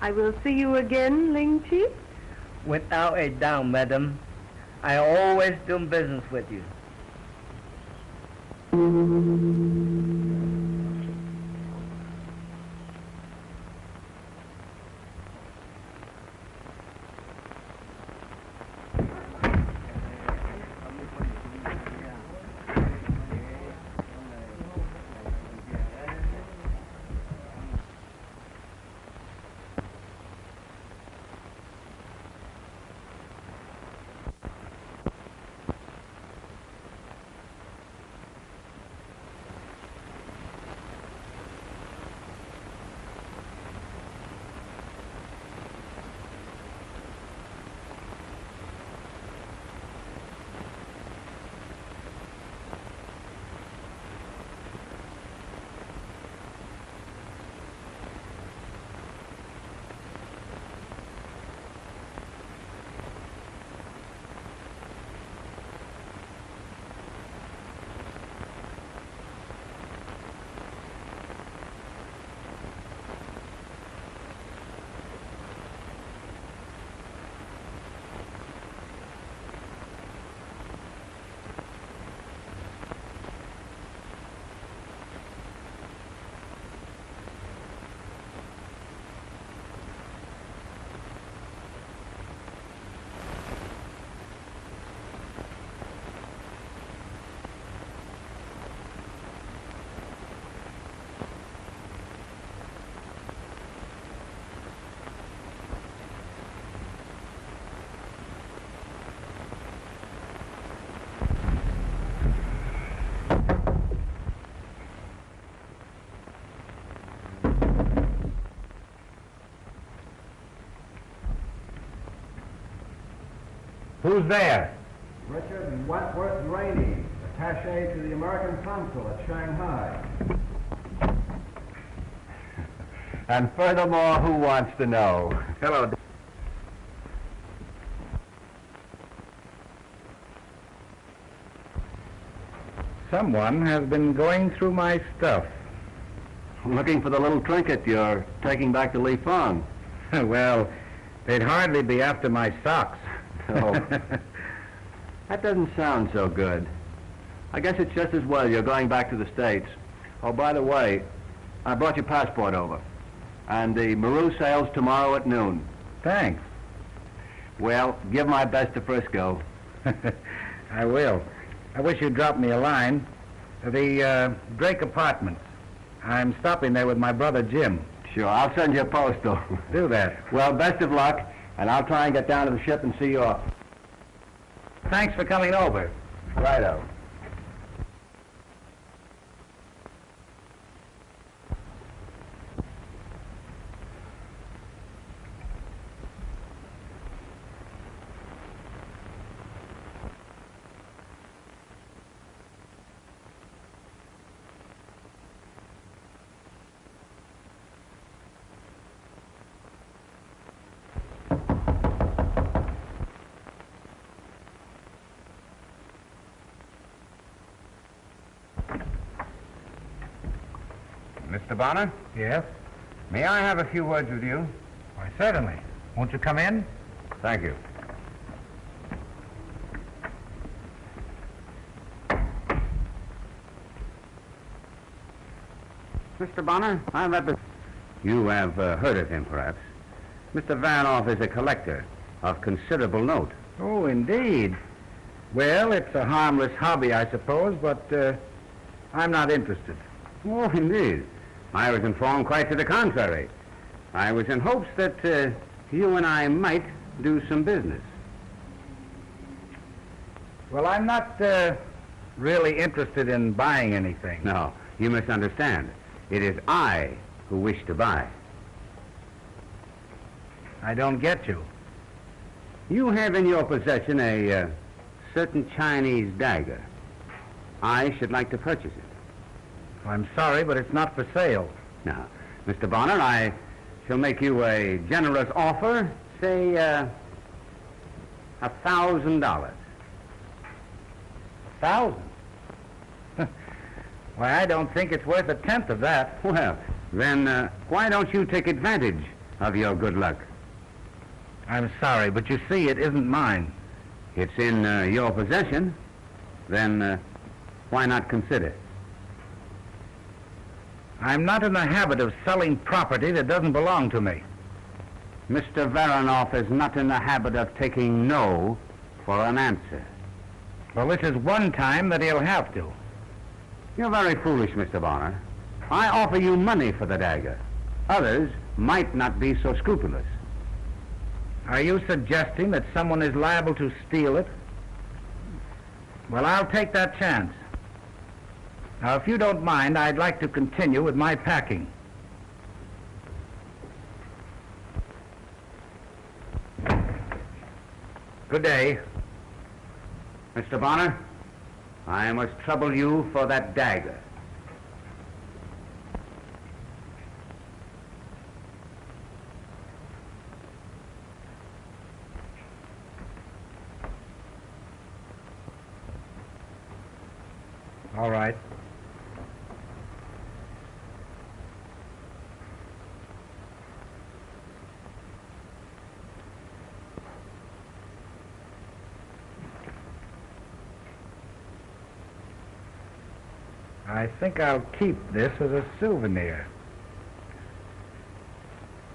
I will see you again, Ling Chi? Without a doubt, madam. I always do business with you. Who's there? Richard Wentworth Rainey, attaché to the American consul at Shanghai. And furthermore, who wants to know? Hello. Someone has been going through my stuff. Looking for the little trinket you're taking back to Li Fang. Well, they'd hardly be after my socks. Oh, that doesn't sound so good. I guess it's just as well you're going back to the States. Oh, by the way, I brought your passport over. And the Maru sails tomorrow at noon. Thanks. Well, give my best to Frisco. I will. I wish you'd drop me a line. The Drake Apartments. I'm stopping there with my brother Jim. Sure, I'll send you a postal. Do that. Well, best of luck, and I'll try and get down to the ship and see you off. Thanks for coming over. Righto. Mr. Bonner? Yes? May I have a few words with you? Why, certainly. Won't you come in? Thank you. Mr. Bonner, I represent... You have heard of him, perhaps. Mr. Varanoff is a collector of considerable note. Oh, indeed. Well, it's a harmless hobby, I suppose, but I'm not interested. Oh, indeed. I was informed quite to the contrary. I was in hopes that you and I might do some business. Well, I'm not really interested in buying anything. No, you misunderstand. It is I who wish to buy. I don't get you. You have in your possession a certain Chinese dagger. I should like to purchase it. I'm sorry, but it's not for sale. Now, Mr. Bonner, I shall make you a generous offer, say, $1,000. 1,000? Why, I don't think it's worth a tenth of that. Well, then why don't you take advantage of your good luck? I'm sorry, but you see, it isn't mine. It's in your possession. Then why not consider? I'm not in the habit of selling property that doesn't belong to me. Mr. Varanoff is not in the habit of taking no for an answer. Well, this is one time that he'll have to. You're very foolish, Mr. Bonner. I offer you money for the dagger. Others might not be so scrupulous. Are you suggesting that someone is liable to steal it? Well, I'll take that chance. Now, if you don't mind, I'd like to continue with my packing. Good day. Mr. Bonner, I must trouble you for that dagger. All right. I think I'll keep this as a souvenir.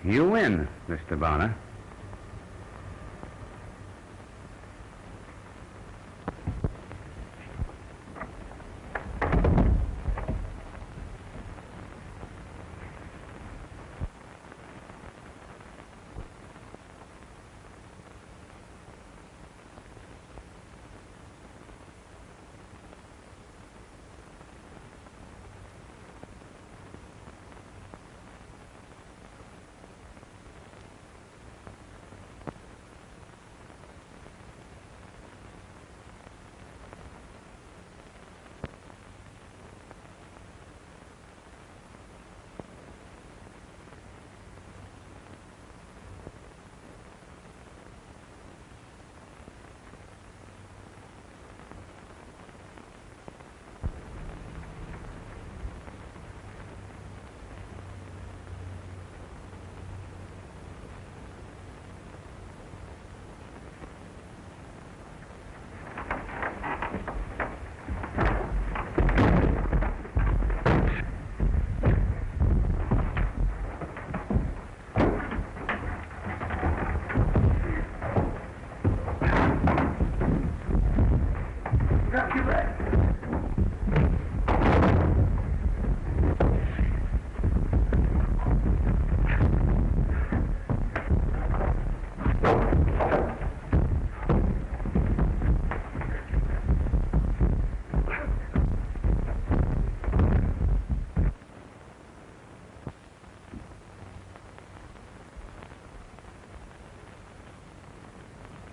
You win, Mr. Bonner.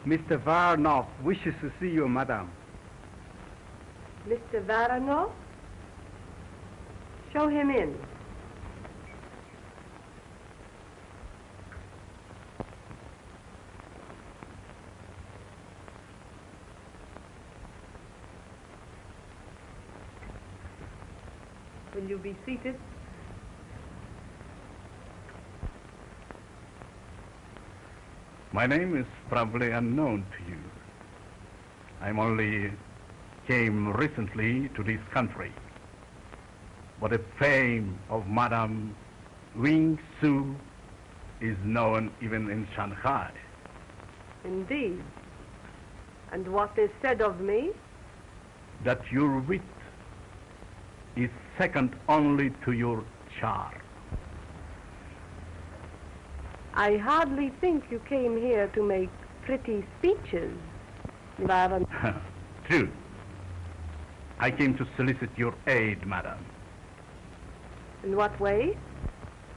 Mr. Varanoff wishes to see you, madam. Mr. Varanoff? Show him in. Will you be seated? My name is probably unknown to you. I'm only came recently to this country. But the fame of Madame Wing Su is known even in Shanghai. Indeed. And what is said of me? That your wit is second only to your charm. I hardly think you came here to make pretty speeches, Baron. True. I came to solicit your aid, madam. In what way?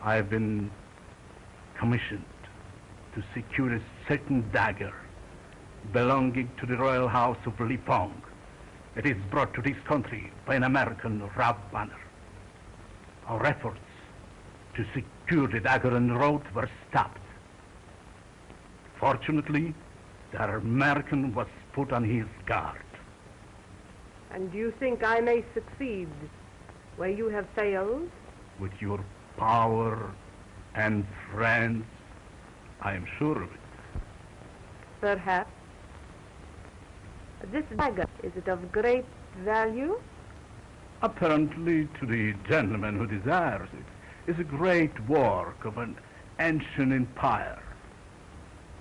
I have been commissioned to secure a certain dagger belonging to the royal house of Li Fong. It is brought to this country by an American Rab Banner. Our efforts to secure the dagger en route were stopped. Fortunately, the American was put on his guard. And you think I may succeed where you have failed? With your power and friends, I am sure of it. Perhaps. This dagger, is it of great value? Apparently, to the gentleman who desires it, is a great work of an ancient empire.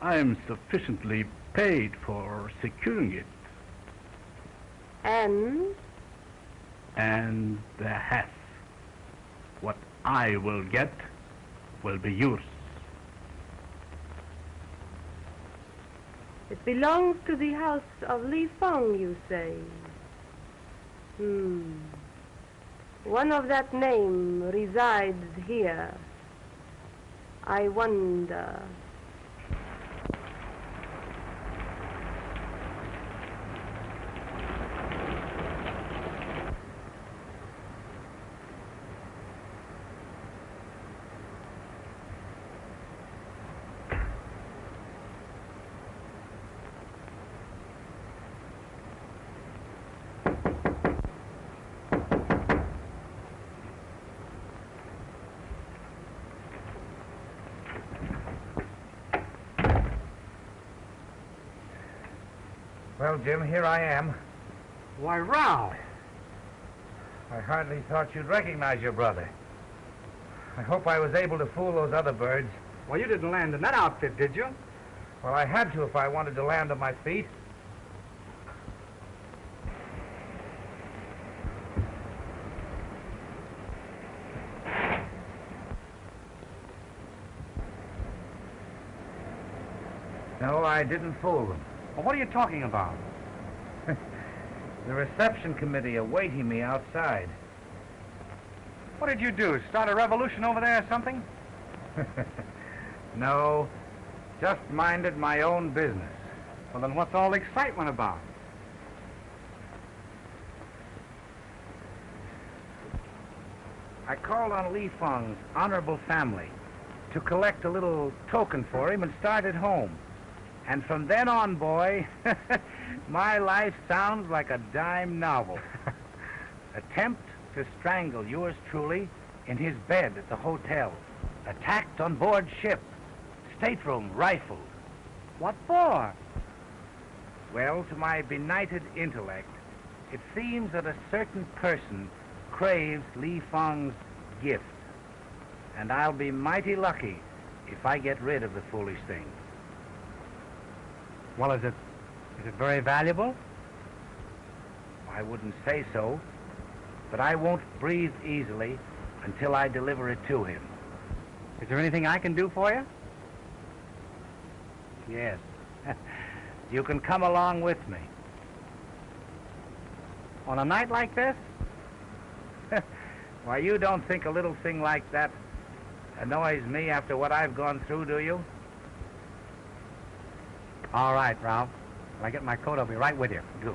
I am sufficiently paid for securing it. And the half. What I will get will be yours. it belongs to the house of Li Fong, you say? One of that name resides here. I wonder. Well, Jim, here I am. Why, Ralph. I hardly thought you'd recognize your brother. I hope I was able to fool those other birds. Well, you didn't land in that outfit, did you? Well, I had to if I wanted to land on my feet. No, I didn't fool them. Well, what are you talking about? The reception committee awaiting me outside. What did you do? Start a revolution over there or something? No, just minded my own business. Well, then what's all the excitement about? I called on Li Fong's honorable family to collect a little token for him and start at home. And from then on, boy, my life sounds like a dime novel. Attempt to strangle yours truly in his bed at the hotel. Attacked on board ship. Stateroom rifled. What for? Well, to my benighted intellect, it seems that a certain person craves Li Fong's gift. And I'll be mighty lucky if I get rid of the foolish thing. Well, is it very valuable? I wouldn't say so, but I won't breathe easily until I deliver it to him. Is there anything I can do for you? Yes. You can come along with me. On a night like this? Why, you don't think a little thing like that annoys me after what I've gone through, do you? All right, Ralph. When I get my coat, I'll be right with you. Good.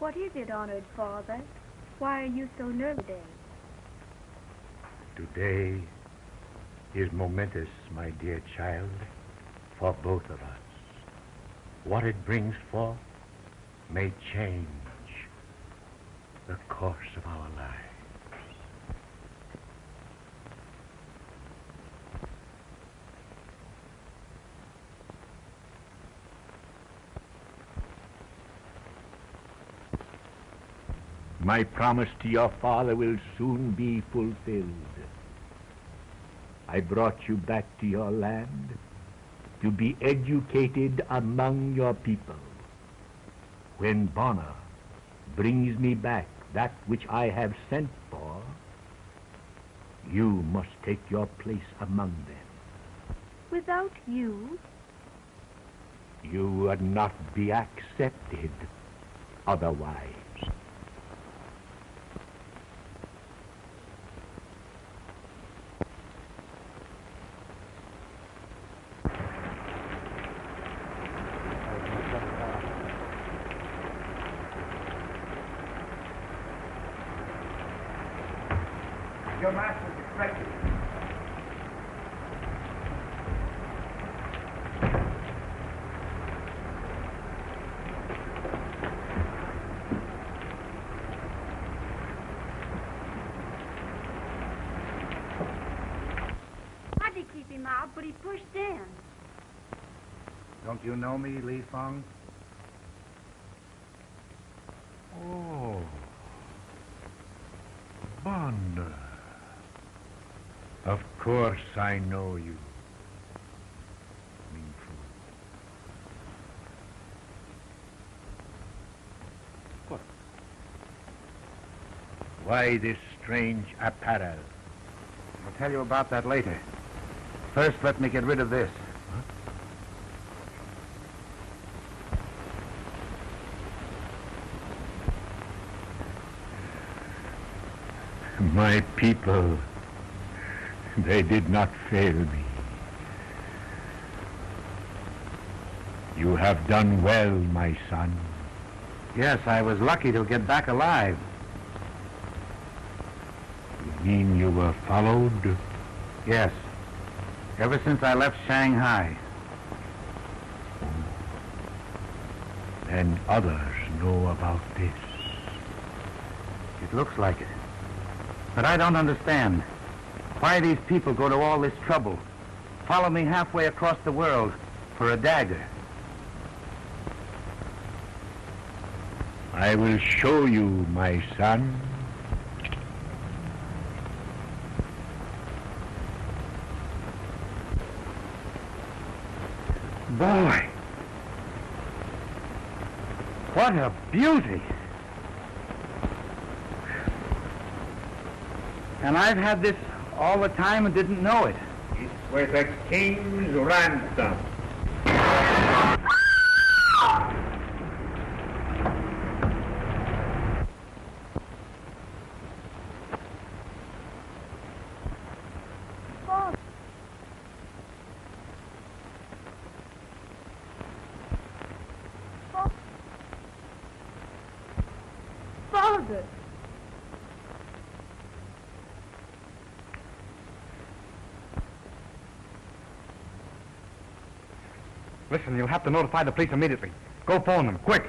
What is it, honored father? Why are you so nervous today? Today is momentous, my dear child, for both of us. What it brings forth may change the course of our lives. My promise to your father will soon be fulfilled. I brought you back to your land to be educated among your people. When Bonner brings me back that which I have sent for, you must take your place among them. Without you? You would not be accepted otherwise. Your master's expected. Tried to keep him out, but he pushed in. Don't you know me, Li Feng? Oh, Bonner. Of course I know you. Ming Fu. What? Why this strange apparel? I'll tell you about that later. First, let me get rid of this. My people, they did not fail me. You have done well, my son. Yes, I was lucky to get back alive. You mean you were followed? Yes. Ever since I left Shanghai. And others know about this. It looks like it. But I don't understand. Why these people go to all this trouble? Follow me halfway across the world for a dagger. I will show you, my son. Boy! What a beauty! And I've had this all the time and didn't know it. It's worth a king's ransom. Father. Father. Listen, you'll have to notify the police immediately. Go phone them, quick.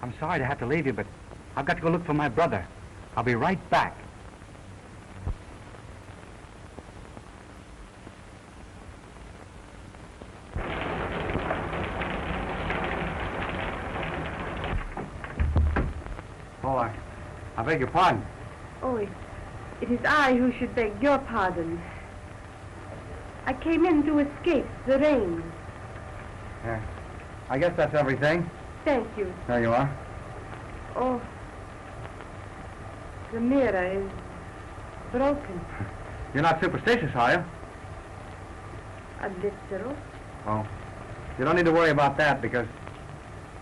I'm sorry to have to leave you, but I've got to go look for my brother. I'll be right back. Oh, I beg your pardon. Oh, it is I who should beg your pardon. I came in to escape the rain. Yeah. I guess that's everything. Thank you. There you are. Oh, the mirror is broken. You're not superstitious, are you? A little. Oh. You don't need to worry about that because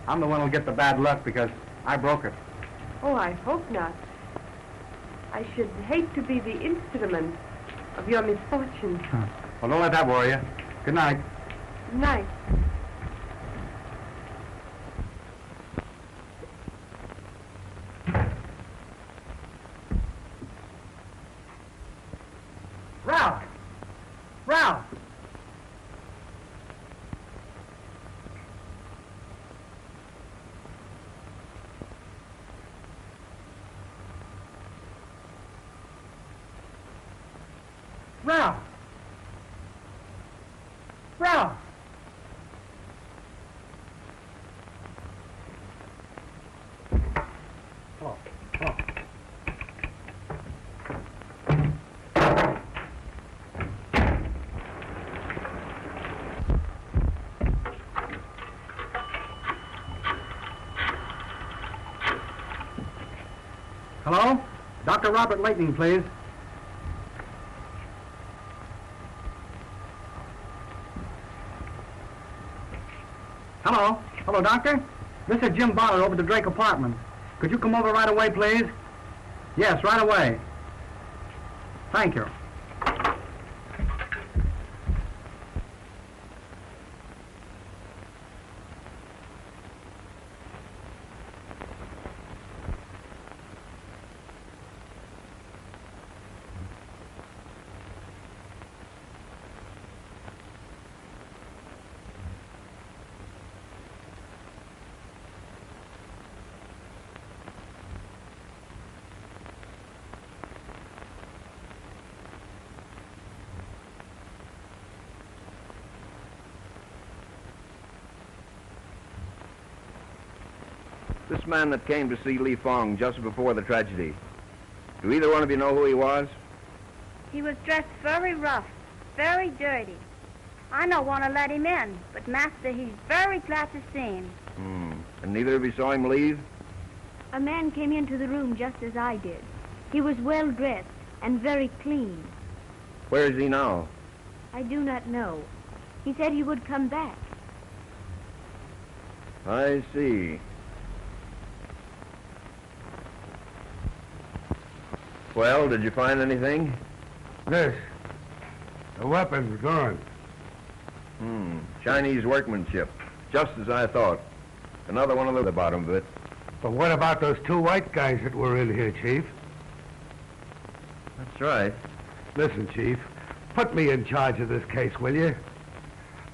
I'm the one who'll get the bad luck because I broke it. Oh, I hope not. I should hate to be the instrument of your misfortune. Well, don't let that worry you. Good night. Good night. Ralph! Ralph! Ralph! Ralph! Oh, oh. Hello? Dr. Robert Lightning, please. Hello? Hello, Doctor? This is Jim Bonner over at the Drake apartment. Could you come over right away, please? Yes, right away. Thank you. This man that came to see Li Fong just before the tragedy, do either one of you know who he was? He was dressed very rough, very dirty. I don't want to let him in, but Master, he's very glad to see him. And neither of you saw him leave? A man came into the room just as I did. He was well dressed and very clean. Where is he now? I do not know. He said he would come back. I see. Well, did you find anything? This. The weapon's gone. Chinese workmanship. Just as I thought. Another one at the bottom of it. But what about those two white guys that were in here, Chief? That's right. Listen, Chief, put me in charge of this case, will you?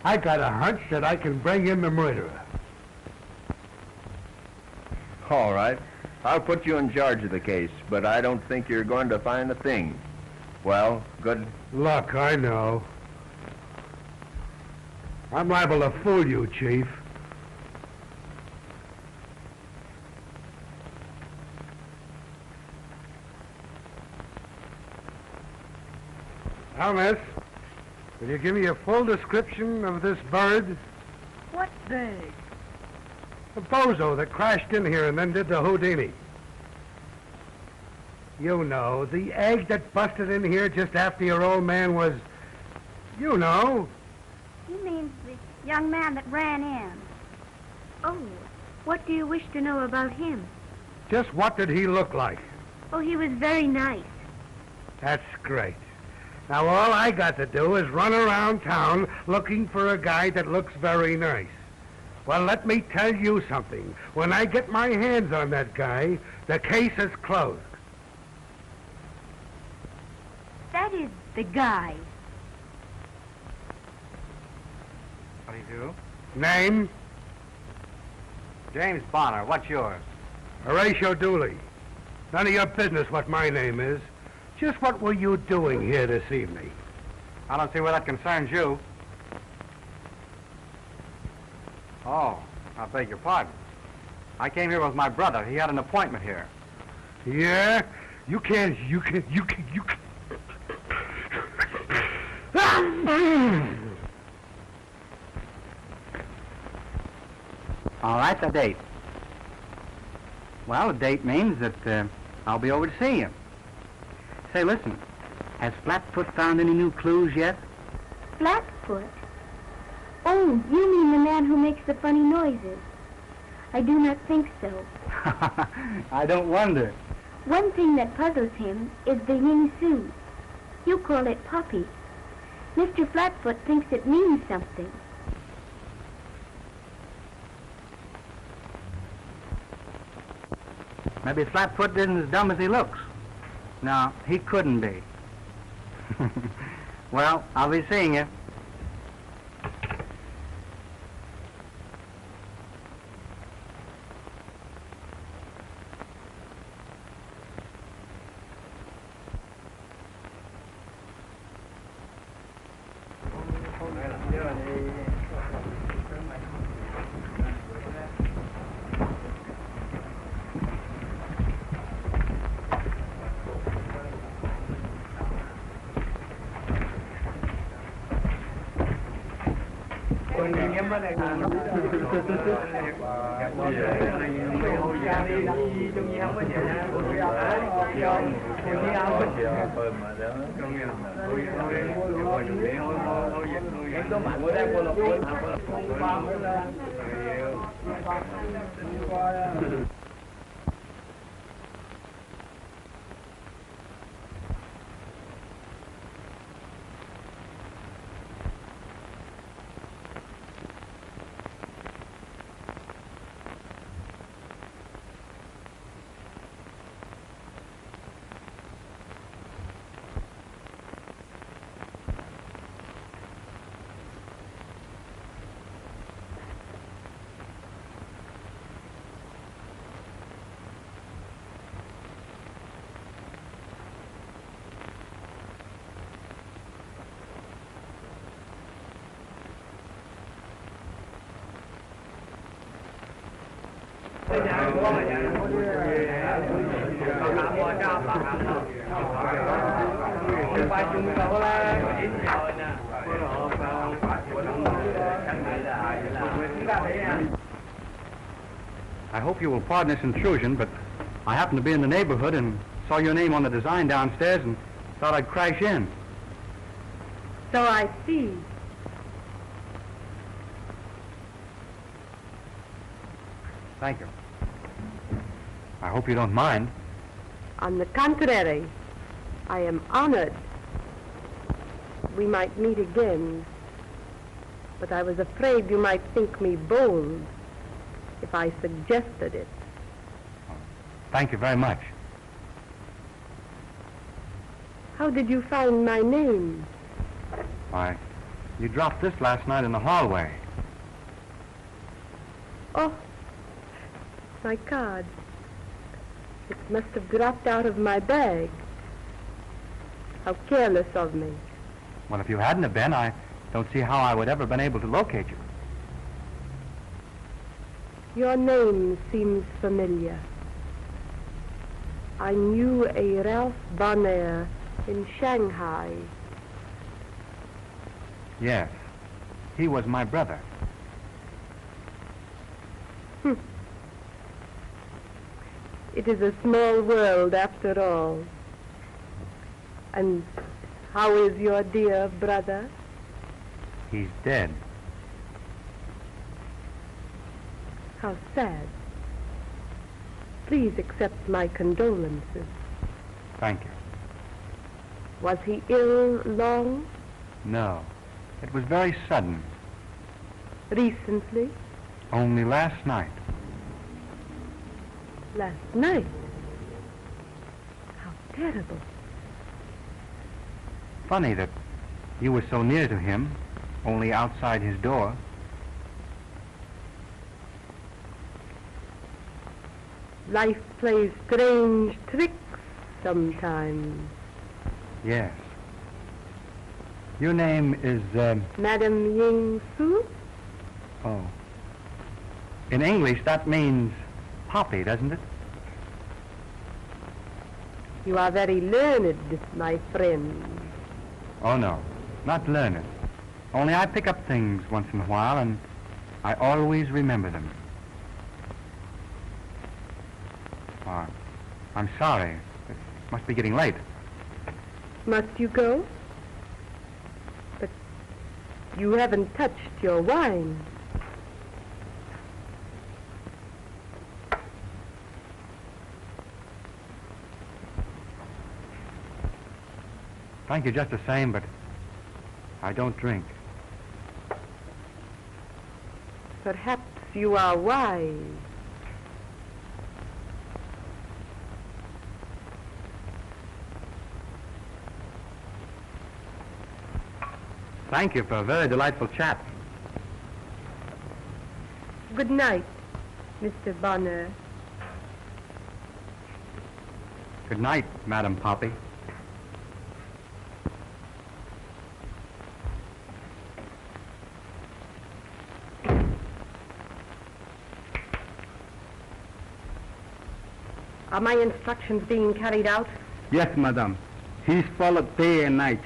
I got a hunch that I can bring in the murderer. All right. I'll put you in charge of the case, but I don't think you're going to find a thing. Well, good. Luck, I know. I'm liable to fool you, Chief. Now, miss, will you give me a full description of this bird? What bird? The bozo that crashed in here and then did the Houdini. You know, the egg that busted in here just after your old man was... You know. He means the young man that ran in. Oh, what do you wish to know about him? Just what did he look like? Oh, he was very nice. That's great. Now, all I got to do is run around town looking for a guy that looks very nice. Well, let me tell you something. When I get my hands on that guy, the case is closed. That is the guy. What do you do? Name? James Bonner. What's yours? Horatio Dooley. None of your business what my name is. Just what were you doing here this evening? I don't see where that concerns you. Oh, I beg your pardon. I came here with my brother. He had an appointment here. Yeah? You can't... All right, the date. Well, the date means that I'll be over to see him. Say, listen, has Flatfoot found any new clues yet? Flatfoot? Oh, you mean the man who makes the funny noises. I do not think so. I don't wonder. One thing that puzzles him is the Ying Su. You call it poppy. Mr. Flatfoot thinks it means something. Maybe Flatfoot isn't as dumb as he looks. No, he couldn't be. Well, I'll be seeing you. I hope you will pardon this intrusion, but I happened to be in the neighborhood and saw your name on the design downstairs and thought I'd crash in. So I see. Thank you. I hope you don't mind. On the contrary, I am honored. We might meet again, but I was afraid you might think me bold if I suggested it. Thank you very much. How did you find my name? Why, you dropped this last night in the hallway. Oh, my card. It must have dropped out of my bag. How careless of me. Well, if you hadn't have been, I don't see how I would ever have been able to locate you. Your name seems familiar. I knew a Ralph Bonner in Shanghai. Yes. He was my brother. It is a small world after all. And how is your dear brother? He's dead. How sad. Please accept my condolences. Thank you. Was he ill long? No. It was very sudden. Recently? Only last night. Last night? How terrible. Funny that you were so near to him, only outside his door. Life plays strange tricks sometimes. Yes. Your name is, Madam Ying Su? oh. In English, that means poppy, doesn't it? You are very learned, my friend. Oh, no. Not learned. Only I pick up things once in a while, and I always remember them. Oh, I'm sorry. It must be getting late. Must you go? But you haven't touched your wine. Thank you just the same, but I don't drink. Perhaps you are wise. Thank you for a very delightful chat. Good night, Mr. Bonner. Good night, Madam Poppy. Are my instructions being carried out? Yes, madam. He's followed day and night.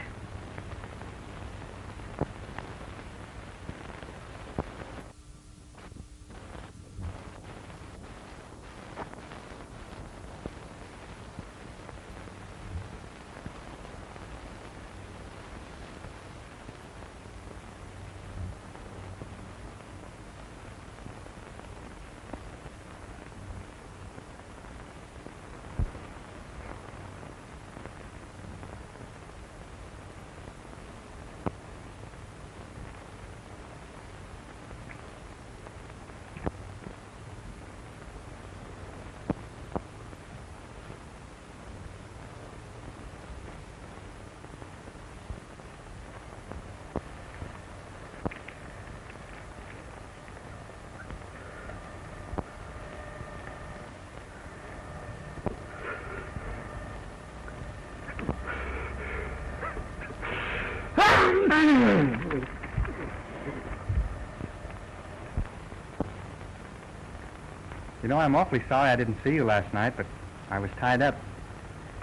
You know, I'm awfully sorry I didn't see you last night, but I was tied up.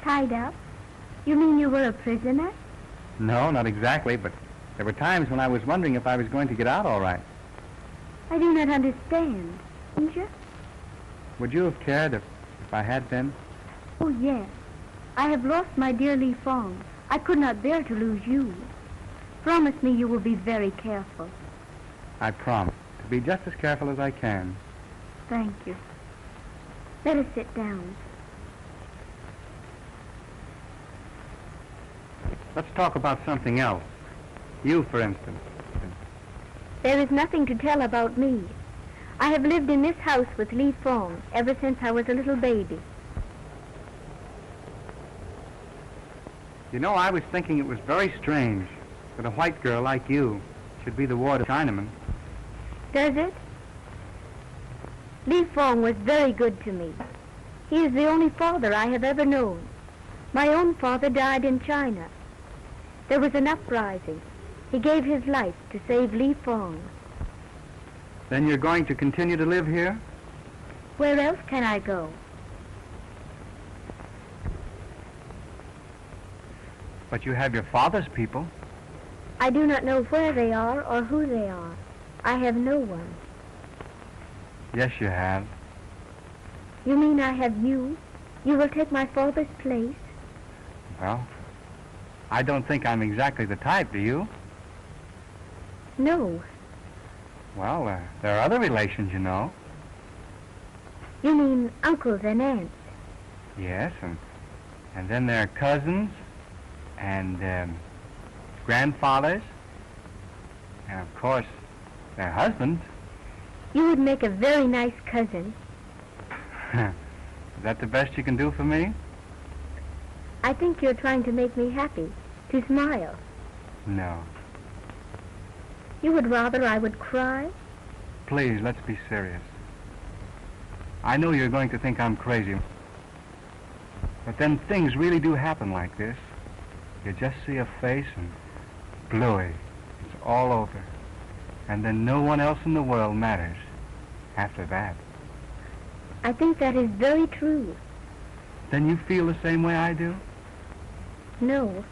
Tied up? You mean you were a prisoner? No, not exactly, but there were times when I was wondering if I was going to get out all right. I do not understand. Didn't you? Would you have cared if I had been? Oh, yes. I have lost my dear Li Fong. I could not bear to lose you. Promise me you will be very careful. I promise to be just as careful as I can. Thank you. Let us sit down. Let's talk about something else. You, for instance. There is nothing to tell about me. I have lived in this house with Li Fong ever since I was a little baby. You know, I was thinking it was very strange that a white girl like you should be the ward of Chinaman. Does it? Li Fong was very good to me. He is the only father I have ever known. My own father died in China. There was an uprising. He gave his life to save Li Fong. Then you're going to continue to live here? Where else can I go? But you have your father's people. I do not know where they are or who they are. I have no one. Yes, you have. You mean I have you? You will take my father's place? Well, I don't think I'm exactly the type, do you? No. Well, there are other relations, you know. You mean uncles and aunts? Yes, and then there are cousins and grandfathers, and of course, their husbands. You would make a very nice cousin. Is that the best you can do for me? I think you're trying to make me happy, to smile. No. You would rather I would cry? Please, let's be serious. I know you're going to think I'm crazy, but then things really do happen like this. You just see a face and bluey. It's all over. And then no one else in the world matters after that. I think that is very true. Then you feel the same way I do? No.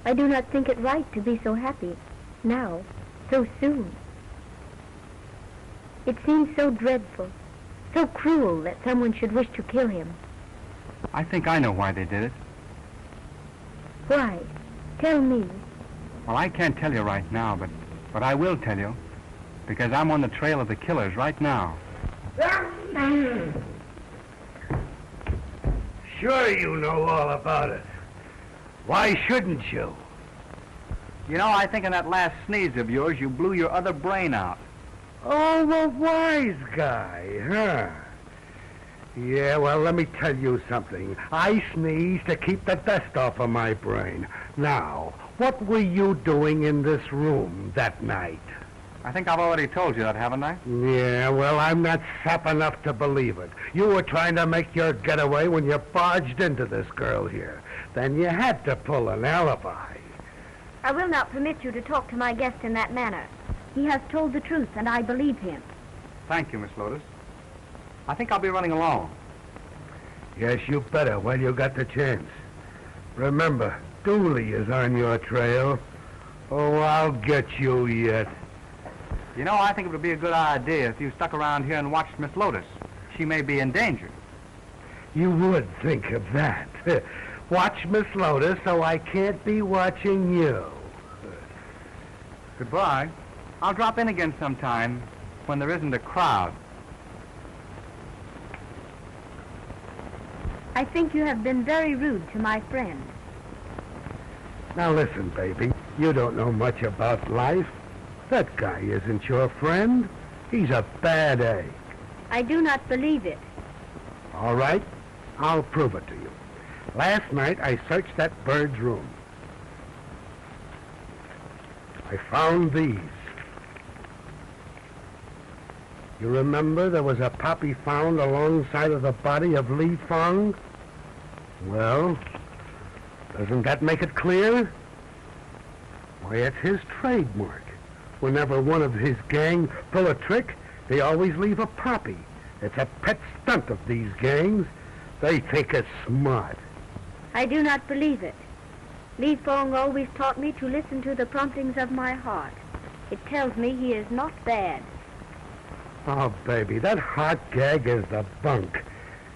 I do not think it right to be so happy now, so soon. It seems so dreadful, so cruel that someone should wish to kill him. I think I know why they did it. Why? Tell me. Well, I can't tell you right now, but I will tell you, because I'm on the trail of the killers right now. Sure you know all about it. Why shouldn't you? You know, I think in that last sneeze of yours, you blew your other brain out. Oh, the wise guy, huh? Yeah, well, let me tell you something. I sneezed to keep the dust off of my brain. Now, what were you doing in this room that night? I think I've already told you that, haven't I? Yeah, well, I'm not sap enough to believe it. You were trying to make your getaway when you barged into this girl here. Then you had to pull an alibi. I will not permit you to talk to my guest in that manner. He has told the truth, and I believe him. Thank you, Miss Lotus. I think I'll be running along. Yes, you better while you got the chance. Remember, Dooley is on your trail. Oh, I'll get you yet. You know, I think it would be a good idea if you stuck around here and watched Miss Lotus. She may be in danger. You would think of that. Watch Miss Lotus so I can't be watching you. Goodbye. I'll drop in again sometime when there isn't a crowd. I think you have been very rude to my friend. Now listen, baby. You don't know much about life. That guy isn't your friend. He's a bad egg. I do not believe it. All right, I'll prove it to you. Last night, I searched that bird's room. I found these. You remember there was a poppy found alongside of the body of Li Fong? Well, doesn't that make it clear? Why, it's his trademark. Whenever one of his gang pull a trick, they always leave a poppy. It's a pet stunt of these gangs. They think it's smart. I do not believe it. Li Fong always taught me to listen to the promptings of my heart. It tells me he is not bad. Oh, baby, that heart gag is the bunk.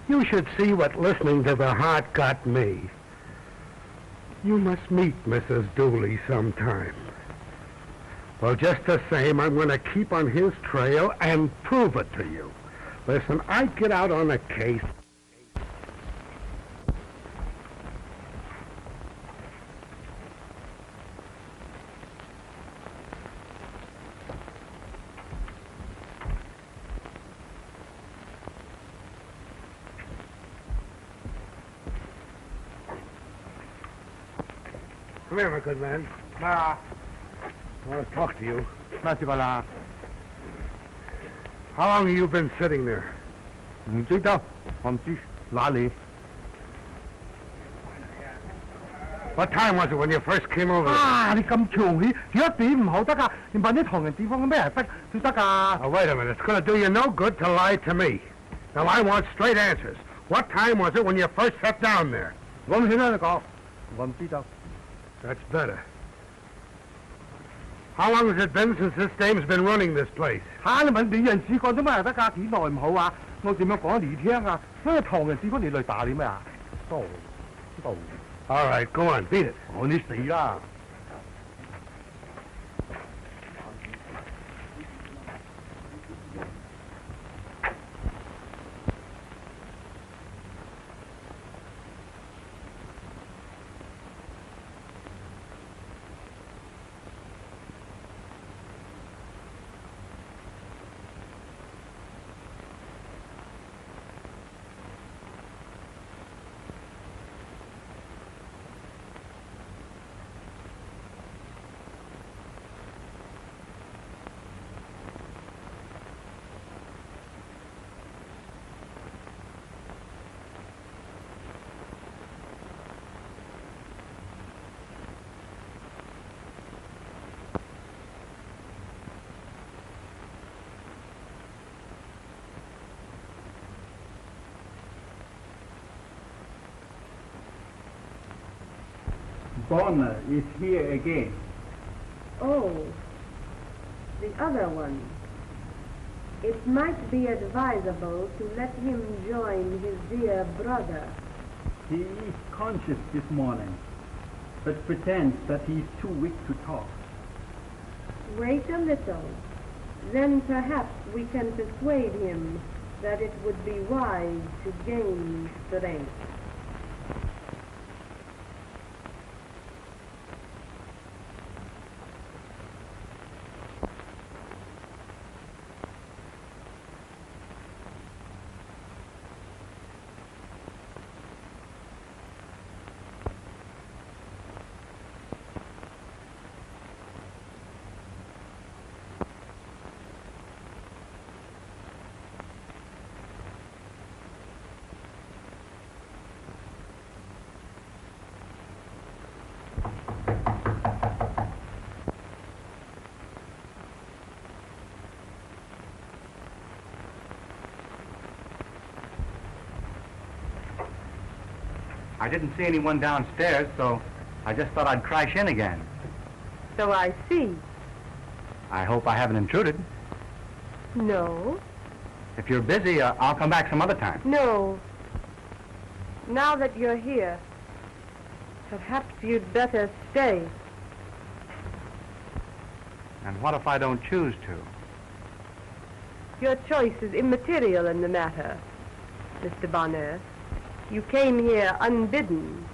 You should see what listening to the heart got me. You must meet Mrs. Dooley sometime. Well, just the same, I'm going to keep on his trail and prove it to you. Listen, I get out on a case. Come here, my good man. I want to talk to you. How long have you been sitting there? What time was it when you first came over? Oh, wait a minute. It's going to do you no good to lie to me. Now, I want straight answers. What time was it when you first sat down there? That's better. How long has it been since this dame's been running this place? All right, go on, beat it. Bonner is here again. Oh, the other one. It might be advisable to let him join his dear brother. He is conscious this morning, but pretends that he is too weak to talk. Wait a little. Then perhaps we can persuade him that it would be wise to gain strength. I didn't see anyone downstairs, so I just thought I'd crash in again. So I see. I hope I haven't intruded. No. If you're busy, I'll come back some other time. No. Now that you're here, perhaps you'd better stay. And what if I don't choose to? Your choice is immaterial in the matter, Mr. Bonner. You came here unbidden,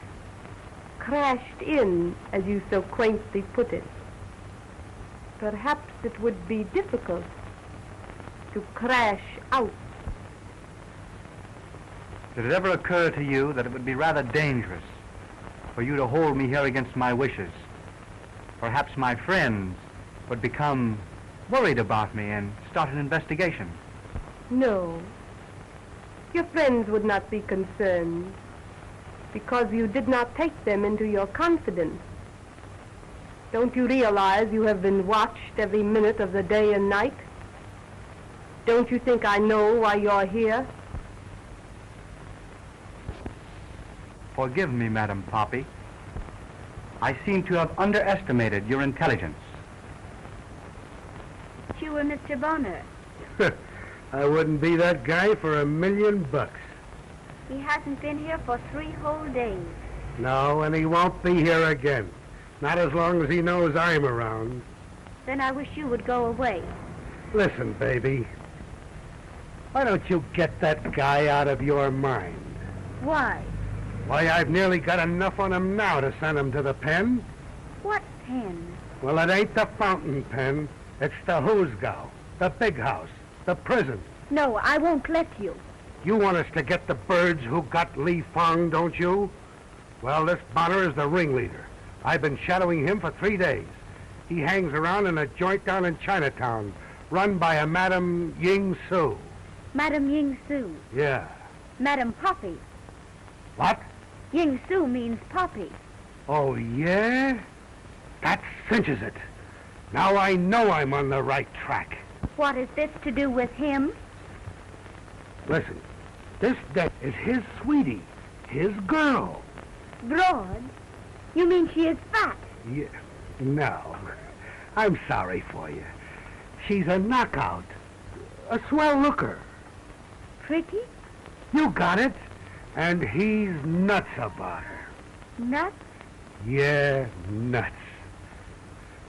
crashed in, as you so quaintly put it. Perhaps it would be difficult to crash out. Did it ever occur to you that it would be rather dangerous for you to hold me here against my wishes? Perhaps my friends would become worried about me and start an investigation. No. Your friends would not be concerned because you did not take them into your confidence. Don't you realize you have been watched every minute of the day and night? Don't you think I know why you're here? Forgive me, Madam Poppy. I seem to have underestimated your intelligence. You were Mr. Bonner. I wouldn't be that guy for $1,000,000. He hasn't been here for 3 whole days. No, and he won't be here again. Not as long as he knows I'm around. Then I wish you would go away. Listen, baby. Why don't you get that guy out of your mind? Why? Why, I've nearly got enough on him now to send him to the pen. What pen? Well, it ain't the fountain pen. It's the Hoosgow, the big house, the prison. No, I won't let you. You want us to get the birds who got Li Fong, don't you? Well, this Bonner is the ringleader. I've been shadowing him for 3 days. He hangs around in a joint down in Chinatown, run by a Madame Ying Su. Madame Ying Su. Yeah. Madame Poppy. What? Ying Su means Poppy. Oh, yeah? That cinches it. Now I know I'm on the right track. What is this to do with him? Listen, this debt is his sweetie, his girl. Broad? You mean she is fat? Yeah. No. I'm sorry for you. She's a knockout. A swell looker. Pretty? You got it. And he's nuts about her. Nuts? Yeah, nuts.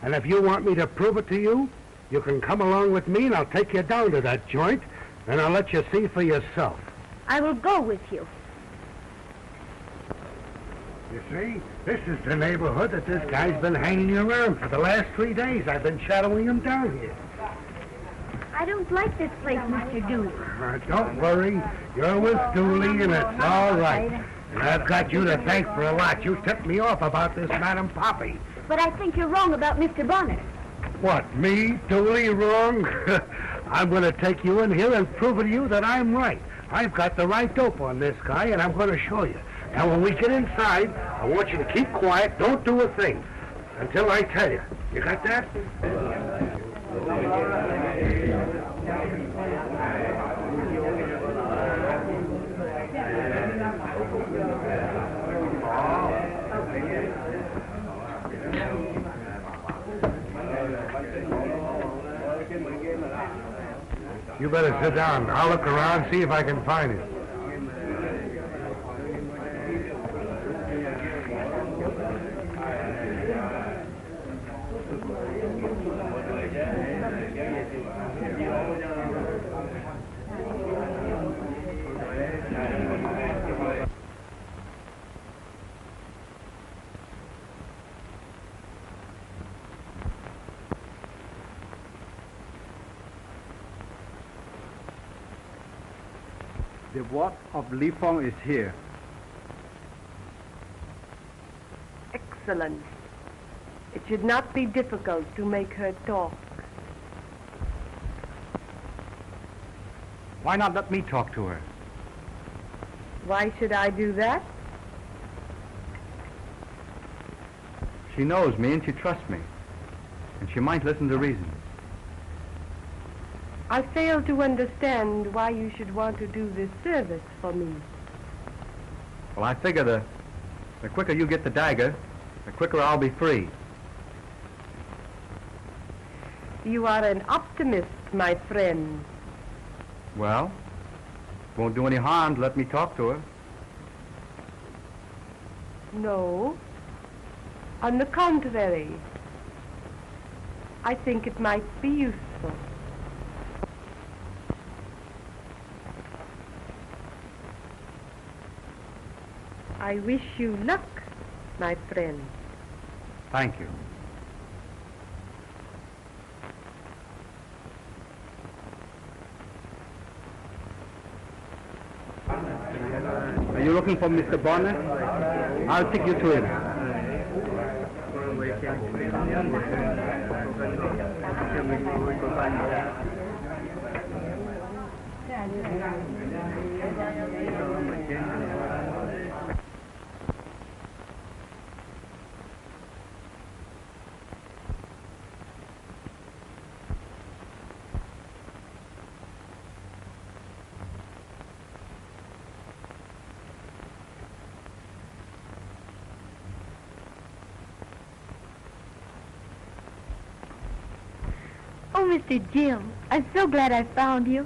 And if you want me to prove it to you, you can come along with me and I'll take you down to that joint and I'll let you see for yourself. I will go with you. You see, this is the neighborhood that this guy's been hanging around for the last 3 days. I've been shadowing him down here. I don't like this place, Mr. Dooley. Don't worry. You're with Dooley and it's all right. And I've got you to thank for a lot. You tipped me off about this Madam Poppy. But I think you're wrong about Mr. Bonner. What, me, Dooley, wrong? I'm going to take you in here and prove to you that I'm right. I've got the right dope on this guy, and I'm going to show you. Now, when we get inside, I want you to keep quiet. Don't do a thing until I tell you. You got that? You better sit down. I'll look around, see if I can find it. The wife of Li Fong is here. Excellent. It should not be difficult to make her talk. Why not let me talk to her? Why should I do that? She knows me and she trusts me. And she might listen to reason. I fail to understand why you should want to do this service for me. Well, I figure the The quicker you get the dagger, the quicker I'll be free. You are an optimist, my friend. Well, won't do any harm to let me talk to her. No. On the contrary, I think it might be useful. I wish you luck, my friend. Thank you. Are you looking for Mr. Bonner? I'll take you to him. Oh, Mr. Jim, I'm so glad I found you.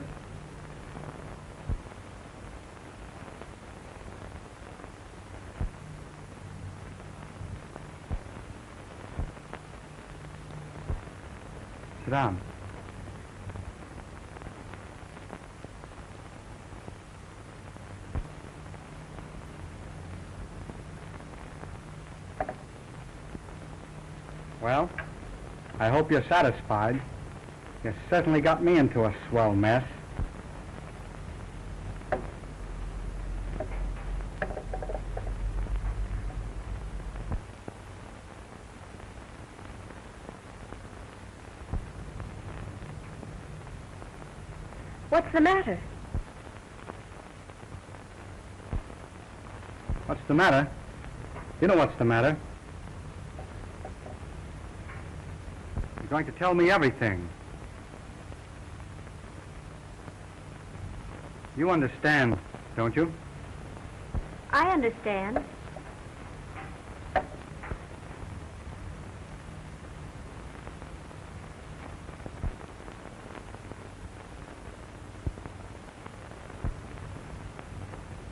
Sit down. Well, I hope you're satisfied. You certainly got me into a swell mess. What's the matter? What's the matter? You know what's the matter. You're going to tell me everything. You understand, don't you? I understand.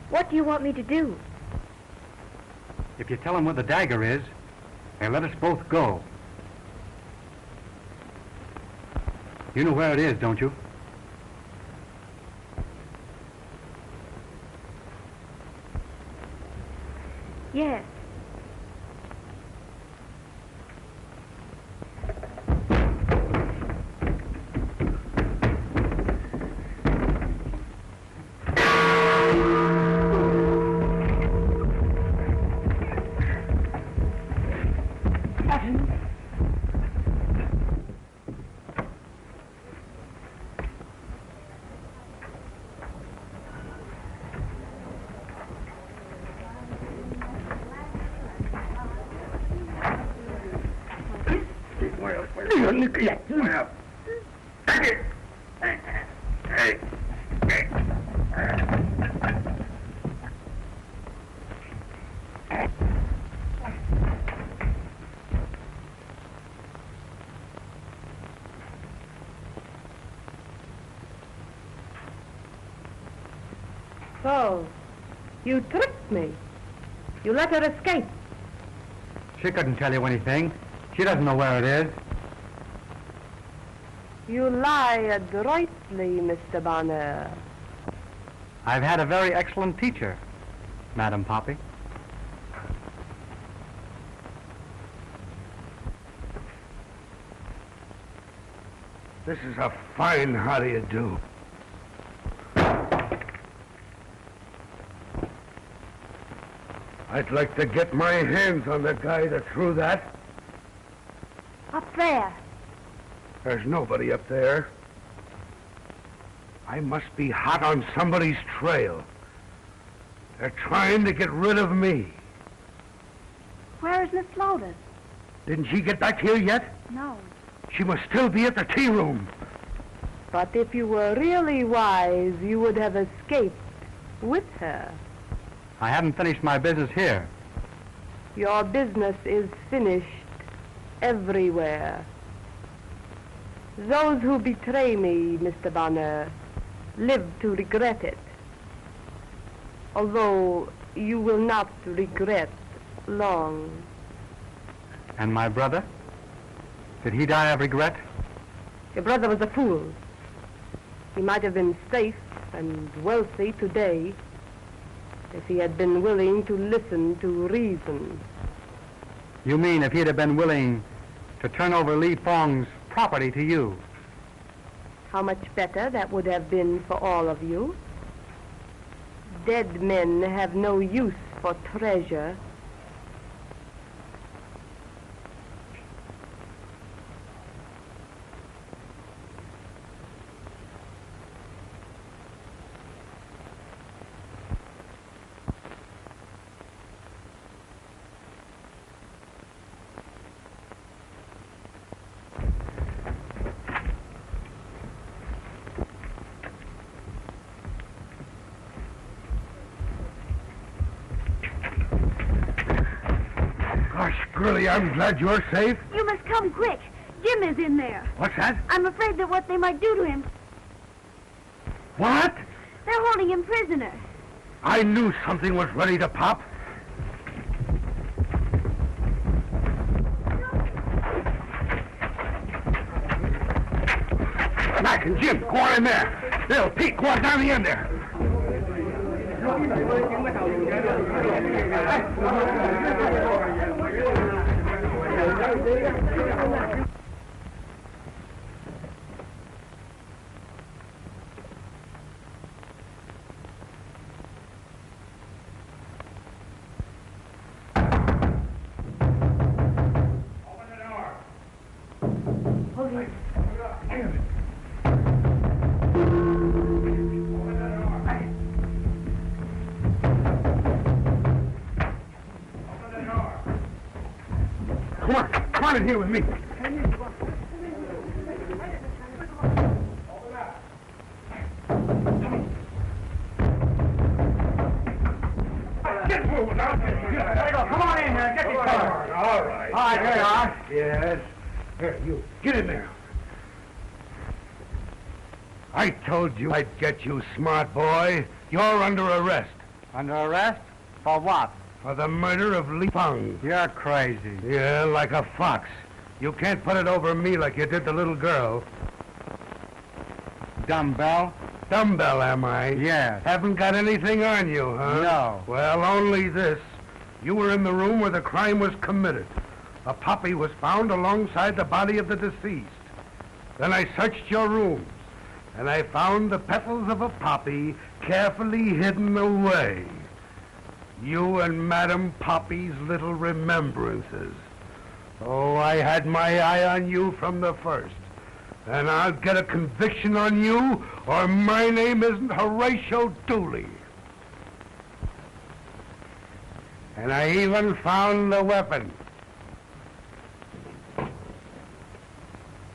What do you want me to do? If you tell them where the dagger is, they'll let us both go. You know where it is, don't you? Yes. So, you tricked me. You let her escape. She couldn't tell you anything. She doesn't know where it is. You lie adroitly, Mr. Bonner. I've had a very excellent teacher, Madam Poppy. This is a fine how do you do. I'd like to get my hands on the guy that threw that. Up there. There's nobody up there. I must be hot on somebody's trail. They're trying to get rid of me. Where is Miss Lotus? Didn't she get back here yet? No. She must still be at the tea room. But if you were really wise, you would have escaped with her. I haven't finished my business here. Your business is finished everywhere. Those who betray me, Mr. Bonner, live to regret it. Although you will not regret long. And my brother? Did he die of regret? Your brother was a fool. He might have been safe and wealthy today if he had been willing to listen to reason. You mean if he'd have been willing to turn over Li Fong's property to you? How much better that would have been for all of you. Dead men have no use for treasure. Girlie, I'm glad you're safe. You must come quick. Jim is in there. What's that? I'm afraid that what they might do to him. What? They're holding him prisoner. I knew something was ready to pop. Mac and Jim, go on in there. Bill, Pete, go on down the end there. Come on in here with me. Get moving now. Come on in here. Get your car. All right. All right, here you are. Yes. Here, you. Get in there. I told you I'd get you, smart boy. You're under arrest. Under arrest? For what? For the murder of Li Fong. You're crazy. Yeah, like a fox. You can't put it over me like you did the little girl. Dumbbell? Dumbbell, am I? Yes. Haven't got anything on you, huh? No. Well, only this. You were in the room where the crime was committed. A poppy was found alongside the body of the deceased. Then I searched your rooms, and I found the petals of a poppy carefully hidden away. You and Madame Poppy's little remembrances. Oh, I had my eye on you from the first. And I'll get a conviction on you, or my name isn't Horatio Dooley. And I even found the weapon.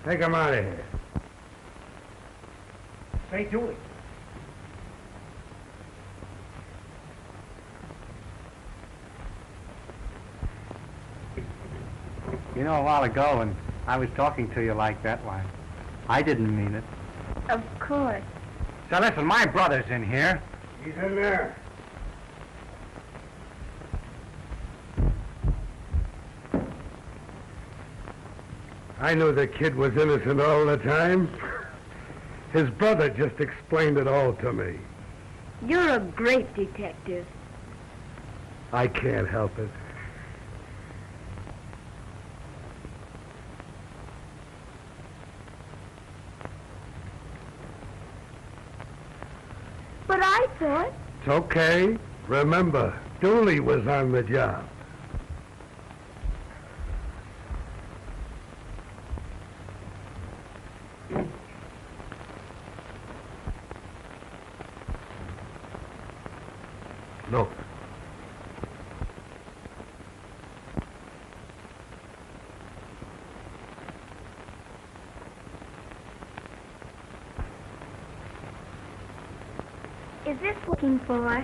Take him out of here. Say, Dooley. You know, a while ago when I was talking to you like that, why, I didn't mean it. Of course. So listen, my brother's in here. He's in there. I knew the kid was innocent all the time. His brother just explained it all to me. You're a great detective. I can't help it. But I thought... It's okay. Remember, Dooley was on the job. Look. Is this looking for?